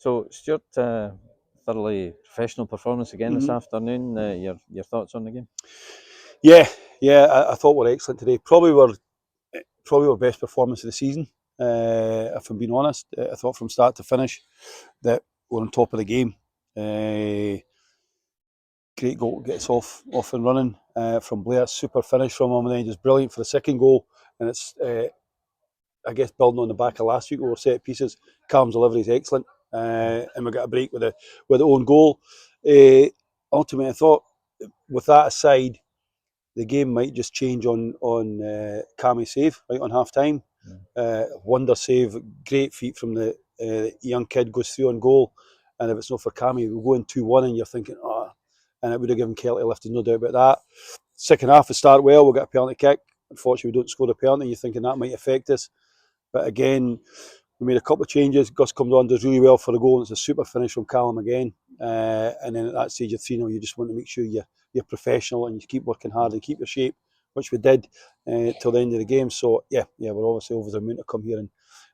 So, Stuart, thoroughly professional performance again this afternoon. Your thoughts on the game? Yeah, I thought we were excellent today. Probably our best performance of the season. If I'm being honest, I thought from start to finish that we're on top of the game. Great goal gets off and running from Blair. Super finish from him, and then just brilliant for the second goal. And it's I guess building on the back of last week, we were set pieces. Callum's delivery is excellent, and we got a break with the own goal. Ultimately, I thought with that aside, the game might just change on Cammy's save right on half time. Wonder save, great feat from the young kid, goes through on goal. And if it's not for Cammy, we go in 2-1 and you're thinking, and it would have given Kelty a lift, there's no doubt about that. Second half, we start well, we'll get a penalty kick. Unfortunately, we don't score the penalty, you're thinking that might affect us. But again, we made a couple of changes. Gus comes on, does really well for the goal, and it's a super finish from Callum again. And then at that stage of 3-0, you just want to make sure you're professional and you keep working hard and keep your shape, which we did till the end of the game. So, we're obviously over the moon to come here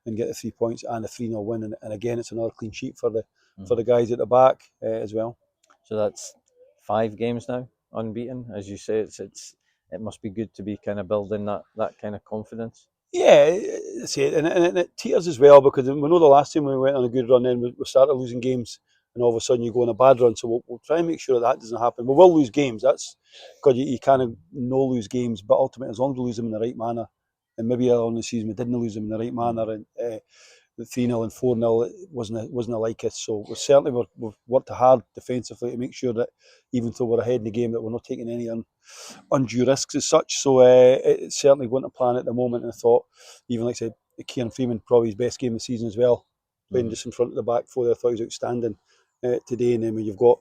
and get the 3 points and the 3-0 win. And again, it's another clean sheet for the guys at the back as well. So that's 5 games now, unbeaten. As you say, it must be good to be kind of building that kind of confidence. Yeah, see, and it teeters as well because we know the last time we went on a good run, then we started losing games, and all of a sudden you go on a bad run. So we'll try and make sure that doesn't happen. We will lose games. That's because you kind of no lose games, but ultimately, as long as we lose them in the right manner, and maybe earlier on the season we didn't lose them in the right manner, and the 3-0 and 4-0 wasn't like us. So we've worked hard defensively to make sure that even though we're ahead in the game, that we're not taking any undue risks as such. So it's certainly going to plan at the moment. And I thought, even like I said, Kieran Freeman probably his best game of the season as well, playing just in front of the back four. I thought he was outstanding today. And then when you've got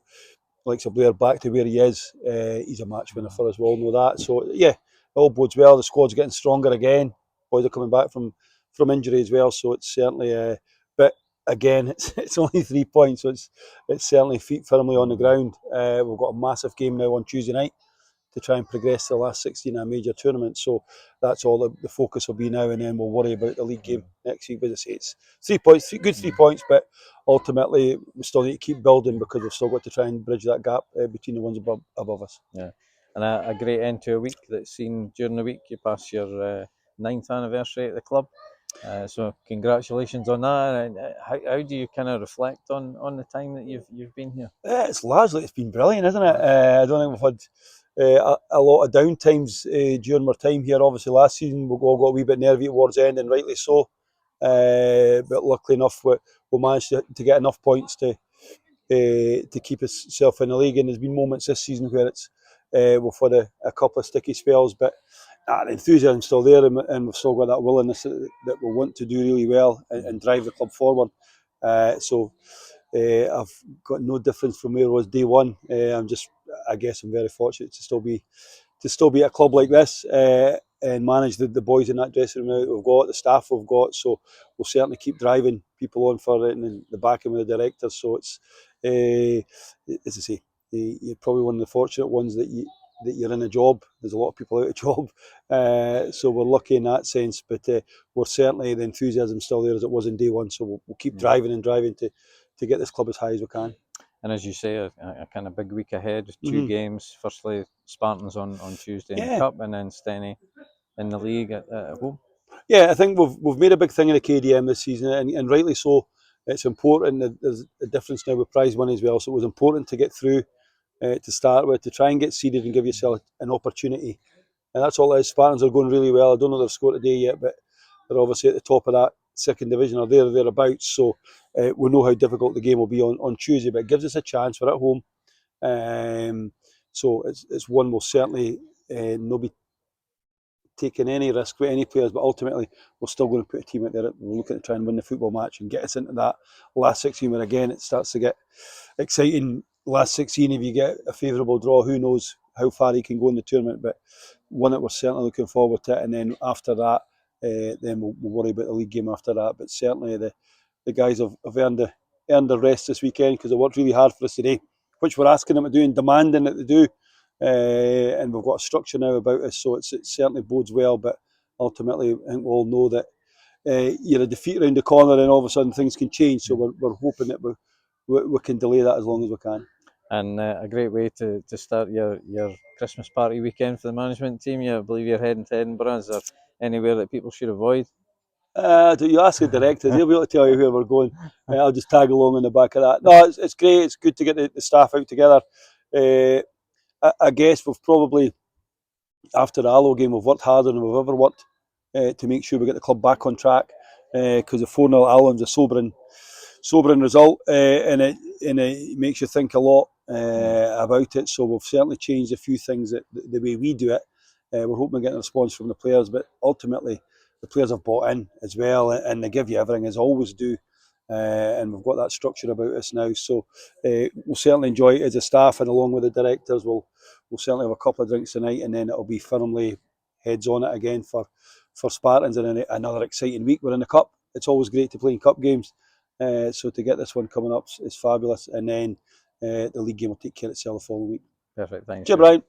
like Blair back to where he is, he's a match winner for us. We all know that. So yeah, it all bodes well. The squad's getting stronger again. Boys are coming back from injury as well. So it's certainly, but again, it's only 3 points. So it's certainly feet firmly on the ground. We've got a massive game now on Tuesday night to try and progress to the last 16 in a major tournament. So that's all the focus will be now, and then we'll worry about the league game next week. But I say it's 3 points, good 3 points, but ultimately we still need to keep building because we've still got to try and bridge that gap between the ones above us. Yeah, and a great end to a week that's seen during the week you pass your 9th anniversary at the club. So congratulations on that. And how do you kind of reflect on the time that you've been here? It's been brilliant, isn't it? I don't think we've had a lot of down times during our time here. Obviously, last season we all got a wee bit nervy towards the end, and rightly so. But luckily enough, we managed to get enough points to keep ourselves in the league. And there's been moments this season where we've had a couple of sticky spells, but the enthusiasm's still there, and we've still got that willingness that we want to do really well and drive the club forward. So I've got no difference from where I was day one. I guess I'm very fortunate to still be at a club like this and manage the boys in that dressing room that we've got, the staff we've got. So we'll certainly keep driving people on for it and the backing with the directors. So it's, as I say, you're probably one of the fortunate ones that you're in a job. There's a lot of people out of job, so we're lucky in that sense. But we're certainly, the enthusiasm still there as it was in day one. So we'll keep driving and driving to get this club as high as we can. And as you say, a kind of big week ahead. 2 games. Firstly, Spartans on Tuesday in the Cup, and then Steny in the league at home. Yeah, I think we've made a big thing of the KDM this season, and rightly so. It's important. There's a difference now with prize money as well. So it was important to get through to start with, to try and get seeded and give yourself an opportunity. And that's all it is. Spartans are going really well. I don't know they've scored today yet, but they're obviously at the top of that second division or thereabouts. So we know how difficult the game will be on Tuesday, but it gives us a chance. We're at home. So it's one we'll certainly not be taking any risk with any players, but ultimately we're still going to put a team out there. We're looking to try and win the football match and get us into that last 16 where again it starts to get exciting. Last 16, if you get a favourable draw, who knows how far he can go in the tournament, but one that we're certainly looking forward to. And then after that, then we'll worry about the league game after that. But certainly the guys have earned the rest this weekend because they worked really hard for us today, which we're asking them to do and demanding that they do. And we've got a structure now about us, so it certainly bodes well. But ultimately, I think we all know that you're a defeat around the corner and all of a sudden things can change. So we're hoping that we can delay that as long as we can. And a great way to start your Christmas party weekend for the management team. I believe you're heading to Edinburgh. Is there anywhere that people should avoid? You ask the directors, they'll be able to tell you where we're going. I'll just tag along in the back of that. No, it's great. It's good to get the staff out together. I guess we've probably, after the Alloa game, we've worked harder than we've ever worked to make sure we get the club back on track. Because the 4-0 Alloa is a sobering result, and it makes you think a lot about it. So we've certainly changed a few things the way we do it. We're hoping to get a response from the players, but ultimately the players have bought in as well, and they give you everything as always do. And we've got that structure about us now. So we'll certainly enjoy it as a staff, and along with the directors, we'll certainly have a couple of drinks tonight, and then it'll be firmly heads on it again for Spartans, and another exciting week. We're in the cup. It's always great to play in cup games. So to get this one coming up is fabulous, and then the league game will take care of itself the following week. Perfect, thanks. Cheers, Brian.